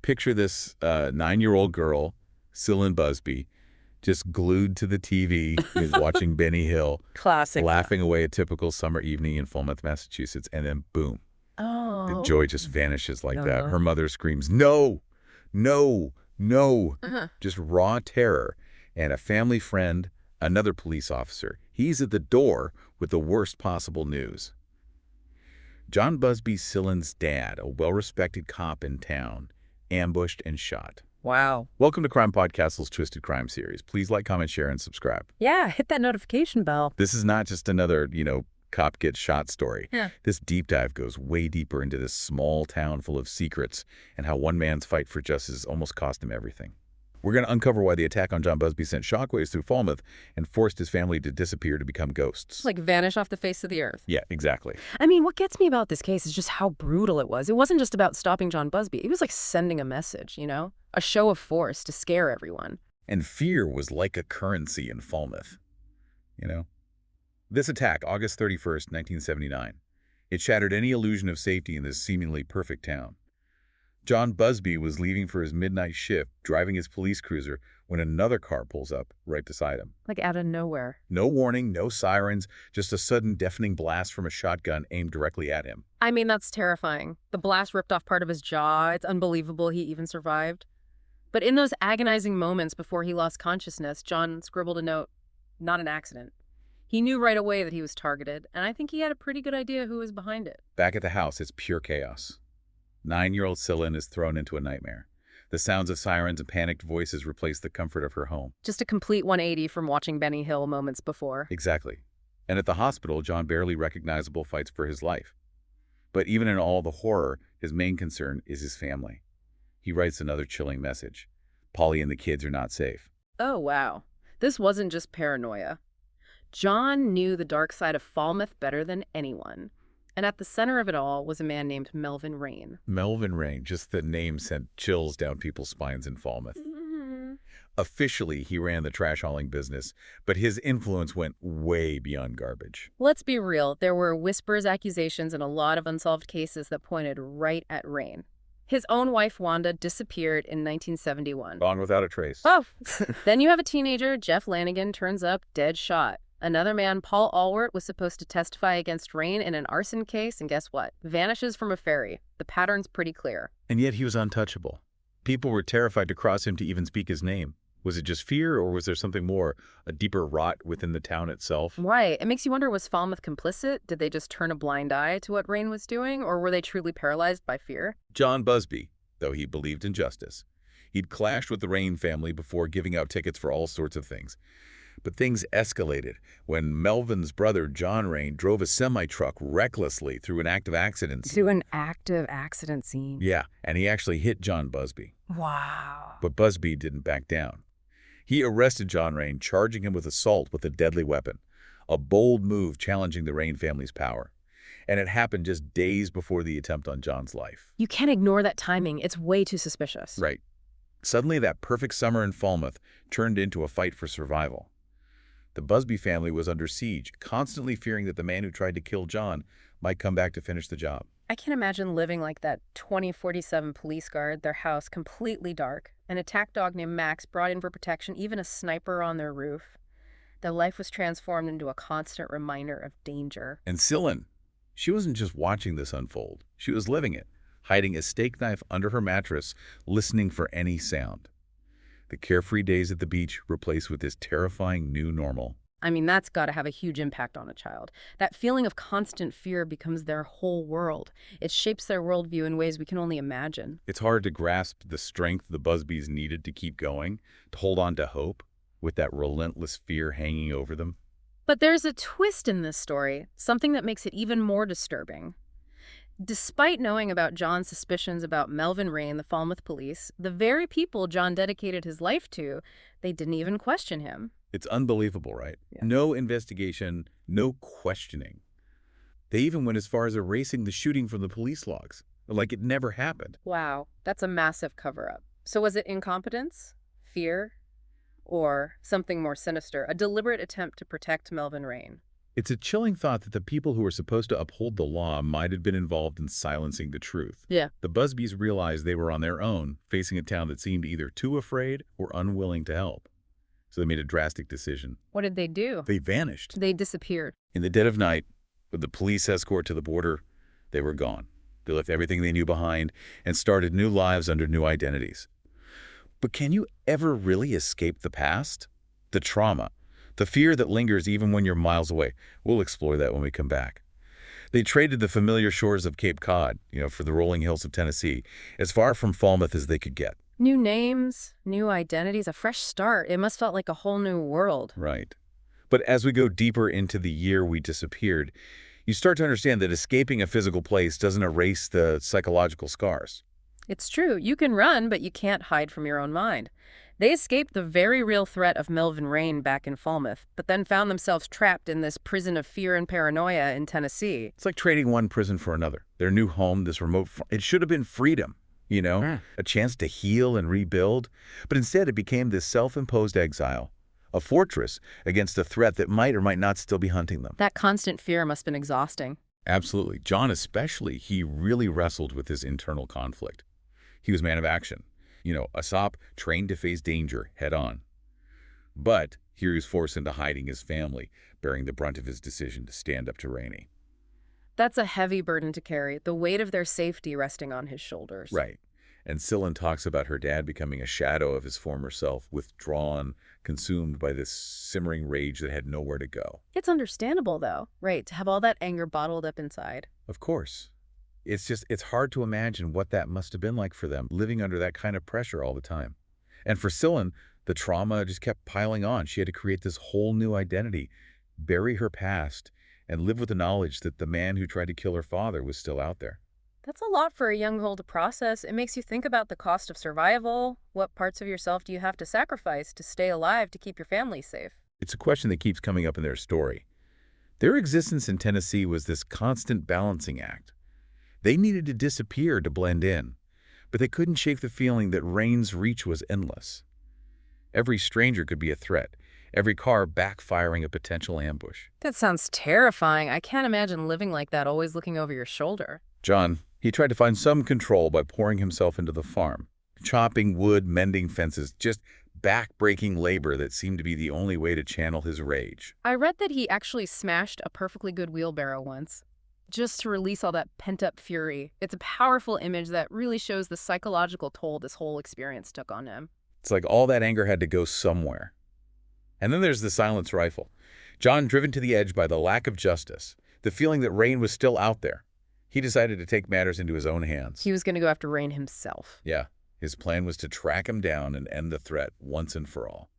picture this 9-year-old girl, Cillin Busby, just glued to the TV, watching Benny Hill, Classic. laughing away a typical summer evening in Falmouth, Massachusetts, and then boom, the joy just vanishes like that. Her mother screams, "No, no, no!" Just raw terror. And a family friend, another police officer, he's at the door with the worst possible news. John Busby, Cillin's dad, a well-respected cop in town, ambushed and shot. Wow. Welcome to CrimePod Castle's Twisted Crime series. Please like, comment, share, and subscribe. Yeah, hit that notification bell. This is not just another, cop gets shot story. Yeah. This deep dive goes way deeper into this small town full of secrets and how one man's fight for justice almost cost him everything. We're going to uncover why the attack on John Busby sent shockwaves through Falmouth and forced his family to disappear to become ghosts. Like vanish off the face of the earth. Yeah, exactly. I mean, what gets me about this case is just how brutal it was. It wasn't just about stopping John Busby. It was like sending a message, A show of force to scare everyone. And fear was like a currency in Falmouth, This attack, August 31st, 1979, it shattered any illusion of safety in this seemingly perfect town. John Busby was leaving for his midnight shift, driving his police cruiser, when another car pulls up right beside him. Like out of nowhere. No warning, no sirens, just a sudden deafening blast from a shotgun aimed directly at him. I mean, that's terrifying. The blast ripped off part of his jaw. It's unbelievable he even survived. But in those agonizing moments before he lost consciousness, John scribbled a note, "Not an accident." He knew right away that he was targeted, and I think he had a pretty good idea who was behind it. Back at the house, it's pure chaos. 9-year-old Cillin is thrown into a nightmare. The sounds of sirens and panicked voices replace the comfort of her home. Just a complete 180 from watching Benny Hill moments before. Exactly. And at the hospital, John, barely recognizable, fights for his life. But even in all the horror, his main concern is his family. He writes another chilling message. Polly and the kids are not safe. Oh, wow. This wasn't just paranoia. John knew the dark side of Falmouth better than anyone. And at the center of it all was a man named Melvin Rain. Melvin Rain, just the name sent chills down people's spines in Falmouth. Officially, he ran the trash hauling business, but his influence went way beyond garbage. Let's be real, there were whispers, accusations, and a lot of unsolved cases that pointed right at Rain. His own wife, Wanda, disappeared in 1971. Gone without a trace. Oh, then you have a teenager, Jeff Lanigan, turns up dead shot. Another man, Paul Allward, was supposed to testify against Rain in an arson case, and guess what? Vanishes from a ferry. The pattern's pretty clear. And yet he was untouchable. People were terrified to cross him to even speak his name. Was it just fear, or was there something more, a deeper rot within the town itself? Right. It makes you wonder, was Falmouth complicit? Did they just turn a blind eye to what Rain was doing, or were they truly paralyzed by fear? John Busby, though he believed in justice, he'd clashed with the Rain family before giving out tickets for all sorts of things. But things escalated when Melvin's brother, John Rain, drove a semi-truck recklessly through an active accident scene. To an active accident scene? Yeah, and he actually hit John Busby. Wow. But Busby didn't back down. He arrested John Rain, charging him with assault with a deadly weapon, a bold move challenging the Rain family's power. And it happened just days before the attempt on John's life. You can't ignore that timing. It's way too suspicious. Right. Suddenly, that perfect summer in Falmouth turned into a fight for survival. The Busby family was under siege, constantly fearing that the man who tried to kill John might come back to finish the job. I can't imagine living like that 2047 police guard, their house completely dark, an attack dog named Max brought in for protection, even a sniper on their roof. Their life was transformed into a constant reminder of danger. And Cillin, she wasn't just watching this unfold. She was living it, hiding a steak knife under her mattress, listening for any sound. The carefree days at the beach replaced with this terrifying new normal. I mean, that's got to have a huge impact on a child. That feeling of constant fear becomes their whole world. It shapes their worldview in ways we can only imagine. It's hard to grasp the strength the Busbys needed to keep going, to hold on to hope, with that relentless fear hanging over them. But there's a twist in this story, something that makes it even more disturbing. Despite knowing about John's suspicions about Melvin Rain, the Falmouth police, the very people John dedicated his life to, they didn't even question him. It's unbelievable, right? Yeah. No investigation, no questioning. They even went as far as erasing the shooting from the police logs, like it never happened. Wow, that's a massive cover-up. So was it incompetence, fear, or something more sinister, a deliberate attempt to protect Melvin Rain? It's a chilling thought that the people who were supposed to uphold the law might have been involved in silencing the truth. Yeah. The Busbys realized they were on their own, facing a town that seemed either too afraid or unwilling to help. So they made a drastic decision. What did they do? They vanished. They disappeared. In the dead of night, with the police escort to the border, they were gone. They left everything they knew behind and started new lives under new identities. But can you ever really escape the past? The trauma, the fear that lingers even when you're miles away. We'll explore that when we come back. They traded the familiar shores of Cape Cod, for the rolling hills of Tennessee, as far from Falmouth as they could get. New names, new identities, a fresh start. It must felt like a whole new world. Right. But as we go deeper into the year we disappeared, you start to understand that escaping a physical place doesn't erase the psychological scars. It's true. You can run, but you can't hide from your own mind. They escaped the very real threat of Melvin Rain back in Falmouth, but then found themselves trapped in this prison of fear and paranoia in Tennessee. It's like trading one prison for another. Their new home, this remote, it should have been freedom, a chance to heal and rebuild. But instead it became this self-imposed exile, a fortress against a threat that might or might not still be hunting them. That constant fear must have been exhausting. Absolutely. John especially, he really wrestled with his internal conflict. He was a man of action. A sop trained to face danger head-on. But here he was forced into hiding his family, bearing the brunt of his decision to stand up to Rainey. That's a heavy burden to carry, the weight of their safety resting on his shoulders. Right. And Cillin talks about her dad becoming a shadow of his former self, withdrawn, consumed by this simmering rage that had nowhere to go. It's understandable, though, right, to have all that anger bottled up inside. Of course. It's hard to imagine what that must have been like for them, living under that kind of pressure all the time. And for Cillin, the trauma just kept piling on. She had to create this whole new identity, bury her past, and live with the knowledge that the man who tried to kill her father was still out there. That's a lot for a young girl to process. It makes you think about the cost of survival. What parts of yourself do you have to sacrifice to stay alive to keep your family safe? It's a question that keeps coming up in their story. Their existence in Tennessee was this constant balancing act. They needed to disappear to blend in, but they couldn't shake the feeling that Rain's reach was endless. Every stranger could be a threat, every car backfiring a potential ambush. That sounds terrifying. I can't imagine living like that, always looking over your shoulder. John, he tried to find some control by pouring himself into the farm, chopping wood, mending fences, just back-breaking labor that seemed to be the only way to channel his rage. I read that he actually smashed a perfectly good wheelbarrow once, just to release all that pent-up fury. It's a powerful image that really shows the psychological toll this whole experience took on him. It's like all that anger had to go somewhere. And then there's the silenced rifle. John, driven to the edge by the lack of justice, the feeling that Rain was still out there, he decided to take matters into his own hands. He was going to go after Rain himself. Yeah, his plan was to track him down and end the threat once and for all.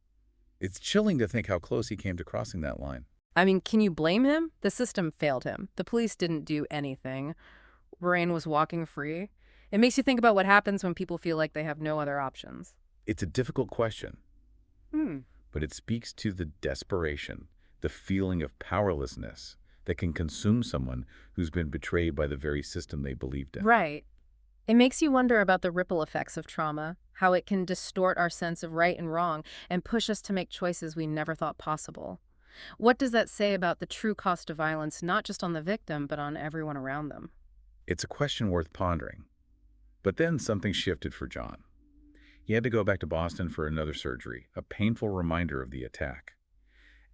It's chilling to think how close he came to crossing that line. I mean, can you blame him? The system failed him. The police didn't do anything. Rain was walking free. It makes you think about what happens when people feel like they have no other options. It's a difficult question, but it speaks to the desperation, the feeling of powerlessness that can consume someone who's been betrayed by the very system they believed in. Right. It makes you wonder about the ripple effects of trauma, how it can distort our sense of right and wrong and push us to make choices we never thought possible. What does that say about the true cost of violence, not just on the victim, but on everyone around them? It's a question worth pondering. But then something shifted for John. He had to go back to Boston for another surgery, a painful reminder of the attack.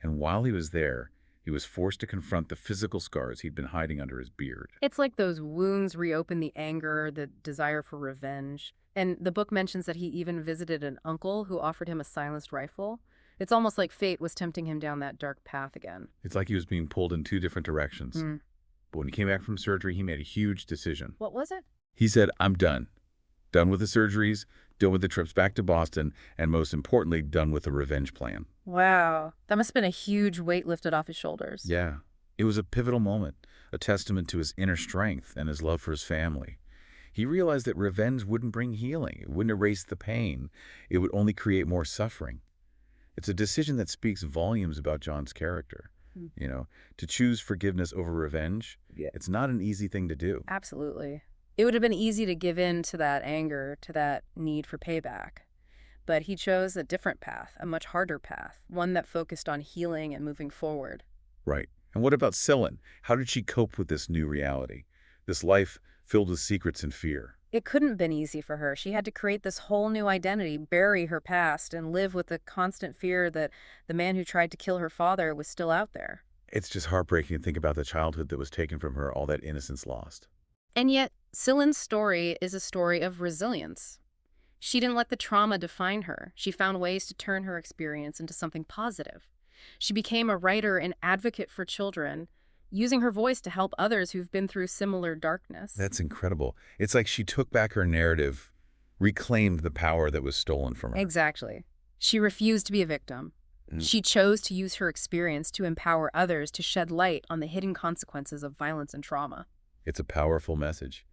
And while he was there, he was forced to confront the physical scars he'd been hiding under his beard. It's like those wounds reopen the anger, the desire for revenge. And the book mentions that he even visited an uncle who offered him a silenced rifle. It's almost like fate was tempting him down that dark path again. It's like he was being pulled in two different directions. But when he came back from surgery, he made a huge decision. What was it? He said, I'm done. Done with the surgeries, done with the trips back to Boston, and most importantly, done with the revenge plan. Wow. That must have been a huge weight lifted off his shoulders. Yeah. It was a pivotal moment, a testament to his inner strength and his love for his family. He realized that revenge wouldn't bring healing. It wouldn't erase the pain. It would only create more suffering. It's a decision that speaks volumes about John's character. To choose forgiveness over revenge, it's not an easy thing to do. Absolutely. It would have been easy to give in to that anger, to that need for payback. But he chose a different path, a much harder path, one that focused on healing and moving forward. Right. And what about Celine? How did she cope with this new reality? This life filled with secrets and fear? It couldn't have been easy for her. She had to create this whole new identity, bury her past, and live with the constant fear that the man who tried to kill her father was still out there. It's just heartbreaking to think about the childhood that was taken from her, all that innocence lost. And yet, Celine's story is a story of resilience. She didn't let the trauma define her. She found ways to turn her experience into something positive. She became a writer and advocate for children, using her voice to help others who've been through similar darkness. That's incredible. It's like she took back her narrative, reclaimed the power that was stolen from her. Exactly. She refused to be a victim. She chose to use her experience to empower others to shed light on the hidden consequences of violence and trauma. It's a powerful message.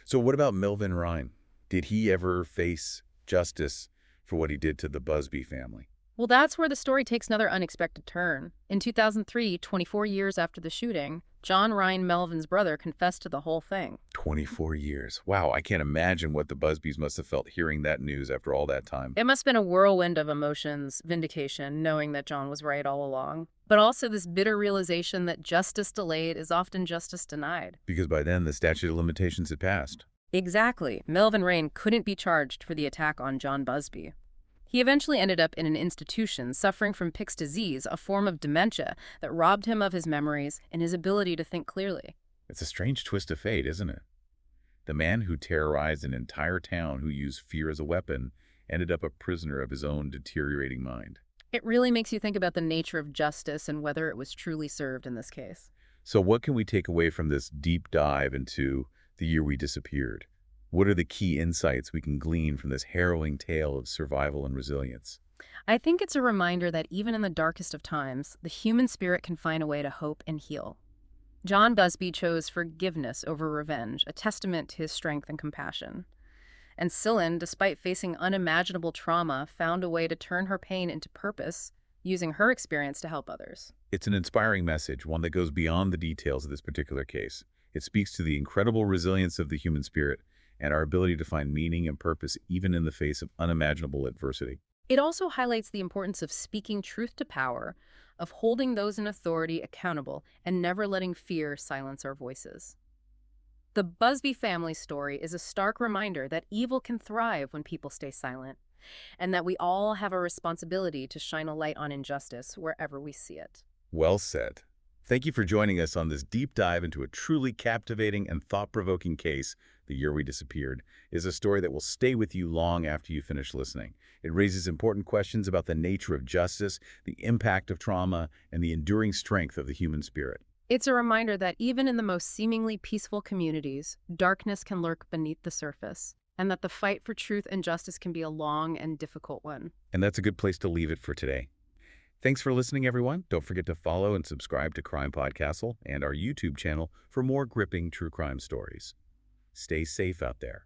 So what about Melvin Ryan? Did he ever face justice for what he did to the Busby family? Well, that's where the story takes another unexpected turn. In 2003, 24 years after the shooting, John Ryan Melvin's brother confessed to the whole thing. 24 years. Wow, I can't imagine what the Busbys must have felt hearing that news after all that time. It must have been a whirlwind of emotions, vindication, knowing that John was right all along, but also this bitter realization that justice delayed is often justice denied. Because by then, the statute of limitations had passed. Exactly. Melvin Ryan couldn't be charged for the attack on John Busby. He eventually ended up in an institution suffering from Pick's disease, a form of dementia that robbed him of his memories and his ability to think clearly. It's a strange twist of fate, isn't it? The man who terrorized an entire town who used fear as a weapon ended up a prisoner of his own deteriorating mind. It really makes you think about the nature of justice and whether it was truly served in this case. So what can we take away from this deep dive into the year we disappeared? What are the key insights we can glean from this harrowing tale of survival and resilience? I think it's a reminder that even in the darkest of times, the human spirit can find a way to hope and heal. John Busby chose forgiveness over revenge, a testament to his strength and compassion. And Celine, despite facing unimaginable trauma, found a way to turn her pain into purpose, using her experience to help others. It's an inspiring message, one that goes beyond the details of this particular case. It speaks to the incredible resilience of the human spirit and our ability to find meaning and purpose even in the face of unimaginable adversity. It also highlights the importance of speaking truth to power, of holding those in authority accountable, and never letting fear silence our voices. The Busby family story is a stark reminder that evil can thrive when people stay silent, and that we all have a responsibility to shine a light on injustice wherever we see it. Well said. Thank you for joining us on this deep dive into a truly captivating and thought-provoking case. The Year We Disappeared is a story that will stay with you long after you finish listening. It raises important questions about the nature of justice, the impact of trauma, and the enduring strength of the human spirit. It's a reminder that even in the most seemingly peaceful communities, darkness can lurk beneath the surface, and that the fight for truth and justice can be a long and difficult one. And that's a good place to leave it for today. Thanks for listening, everyone. Don't forget to follow and subscribe to CrimePod Castle and our YouTube channel for more gripping true crime stories. Stay safe out there.